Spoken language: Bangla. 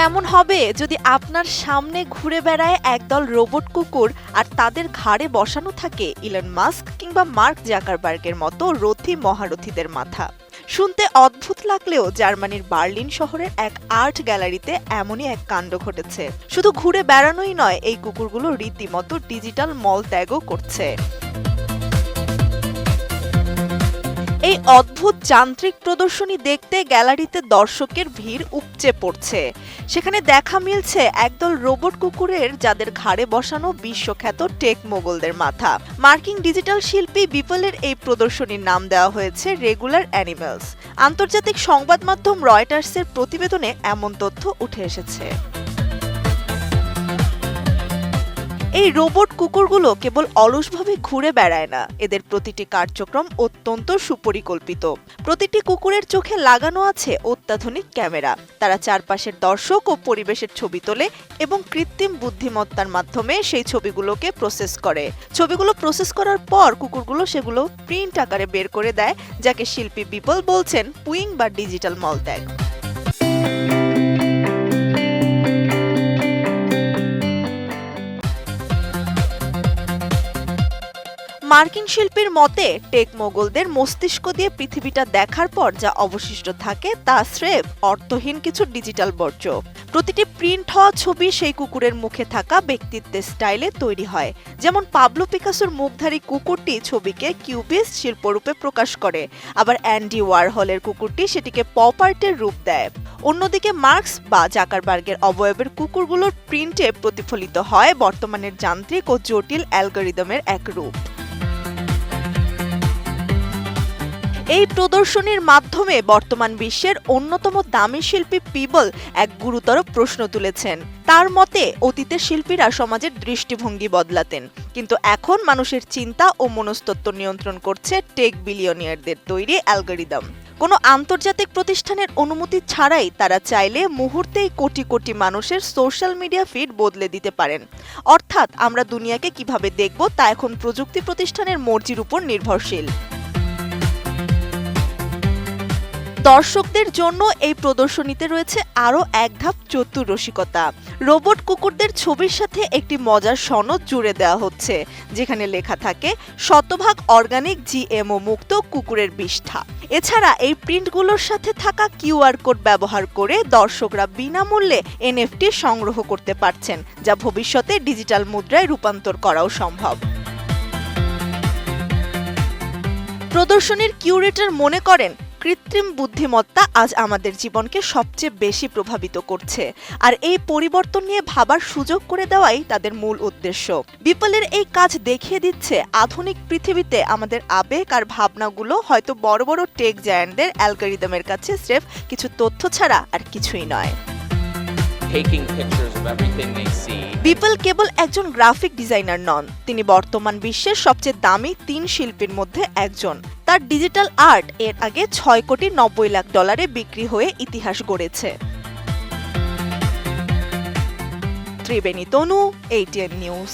কেমন হবে যদি আপনার সামনে ঘুরে বেড়ায় একদল রোবট কুকুর আর তাদের ঘাড়ে বসানো থাকে ইলন মাস্ক কিংবা মার্ক জাকারবার্গের মতো রথী মহারথীদের মাথা। শুনতে অদ্ভুত লাগলেও জার্মানির বার্লিন শহরের এক আর্ট গ্যালারিতে এমনই এক কাণ্ড ঘটেছে। শুধু ঘুরে বেড়ানোই নয়, এই কুকুরগুলো রীতিমতো ডিজিটাল মলত্যাগও করছে। এই অদ্ভুত যান্ত্রিক প্রদর্শনী দেখতে গ্যালারিতে দর্শকের ভিড় উপচে পড়ছে। সেখানে দেখা মিলছে একদল রোবট কুকুরের, যাদের ঘাড়ে বসানো বিশ্বখ্যাত টেক মোগলদের মাথা। মার্কিন ডিজিটাল শিল্পী বিপলের এই প্রদর্শনীর নাম দেওয়া হয়েছে রেগুলার অ্যানিমেলস। আন্তর্জাতিক সংবাদ মাধ্যম রয়টার্সের প্রতিবেদনে এমন তথ্য উঠে এসেছে। এই রোবট কুকুরগুলো কেবল অলসভাবে ঘুরে বেড়ায় না, এদের প্রতিটি কার্যক্রম অত্যন্ত সুপরিকল্পিত। প্রতিটি কুকুরের চোখে লাগানো আছে অত্যাধুনিক ক্যামেরা। তারা চারপাশের দর্শক ও পরিবেশের ছবি তোলে এবং কৃত্রিম বুদ্ধিমত্তার মাধ্যমে সেই ছবিগুলোকে প্রসেস করে। ছবিগুলো প্রসেস করার পর কুকুরগুলো সেগুলো প্রিন্ট আকারে বের করে দেয়, যাকে শিল্পী বিপল বলছেন পুইং বা ডিজিটাল মলত্যাগ। মার্কিন শিল্পীর মতে, টেক মোগলদের মস্তিষ্ক দিয়ে পৃথিবীটা দেখার পর যা অবশিষ্ট থাকে তা স্রেফ অর্থহীন কিছু ডিজিটাল বর্জ্য। প্রতিটি প্রিন্ট হওয়া ছবি সেই কুকুরের মুখে থাকা ব্যক্তিত্বের স্টাইলে তৈরি হয়। যেমন পাবলো পিকাসোর মুখধারী কুকুরটি ছবিকে কিউবিস্ট শিল্পরূপে প্রকাশ করে, আবার অ্যান্ডি ওয়ারহলের কুকুরটি সেটিকে পপ আর্টের রূপ দেয়। অন্যদিকে মার্কস বা জাকারবার্গের অবয়বের কুকুরগুলোর প্রিন্টে প্রতিফলিত হয় বর্তমানের যান্ত্রিক ও জটিল অ্যালগরিদমের এক রূপ। এই প্রদর্শনীর মাধ্যমে বর্তমান বিশ্বের অন্যতম দামি শিল্পী পিবল এক গুরুতর প্রশ্ন তুলেছেন। তার মতে, অতীতের শিল্পীরা সমাজের দৃষ্টিভঙ্গি বদলাতেন, কিন্তু এখন মানুষের চিন্তা ও মনস্তত্ত্ব নিয়ন্ত্রণ করছে টেক বিলিয়নিয়ারদের তৈরি অ্যালগরিদম। কোনো আন্তর্জাতিক প্রতিষ্ঠানের অনুমতি ছাড়াই তারা চাইলে মুহূর্তেই কোটি কোটি মানুষের সোশ্যাল মিডিয়া ফিড বদলে দিতে পারেন। অর্থাৎ আমরা দুনিয়াকে কিভাবে দেখব তা এখন প্রযুক্তি প্রতিষ্ঠানের মর্জির উপর নির্ভরশীল। দর্শকদের জন্য এই প্রদর্শনীতে রয়েছে আরও এক ধাপ চতুর রসিকতা। রোবট কুকুরদের ছবির সাথে একটি মজার সনদ জুড়ে দেওয়া হচ্ছে, যেখানে লেখা থাকে শতভাগ অর্গানিক জিএমও মুক্ত কুকুরের বিষ্ঠা। এছাড়া এই প্রিন্টগুলোর সাথে থাকা কিউআর কোড ব্যবহার করে দর্শকরা বিনামূল্যে এনএফটি সংগ্রহ করতে পারছেন, যা ভবিষ্যতে ডিজিটাল মুদ্রায় রূপান্তর করাও সম্ভব। প্রদর্শনীর কিউরেটর মনে করেন, কৃত্রিম বুদ্ধিমত্তা আজ আমাদের জীবনকে সবচেয়ে বেশি প্রভাবিত করছে, আর এই পরিবর্তন নিয়ে ভাবার সুযোগ করে দেওয়াই তাদের মূল উদ্দেশ্য। বিপলের এই কাজ দেখিয়ে দিচ্ছে, আধুনিক পৃথিবীতে আমাদের আবেগ আর ভাবনাগুলো হয়তো বড় বড় টেক জায়ান্টদের অ্যালগরিদমের কাছে স্রেফ কিছু তথ্য ছাড়া আর কিছুই নয়। বিপল কেবল একজন গ্রাফিক ডিজাইনার নন, তিনি বর্তমান বিশ্বের সবচেয়ে দামি 3 শিল্পীর মধ্যে একজন। তার ডিজিটাল আর্ট এর আগে $6.90 কোটি বিক্রি হয়ে ইতিহাস গড়েছে। ত্রিবেণী তনু, ATN নিউজ।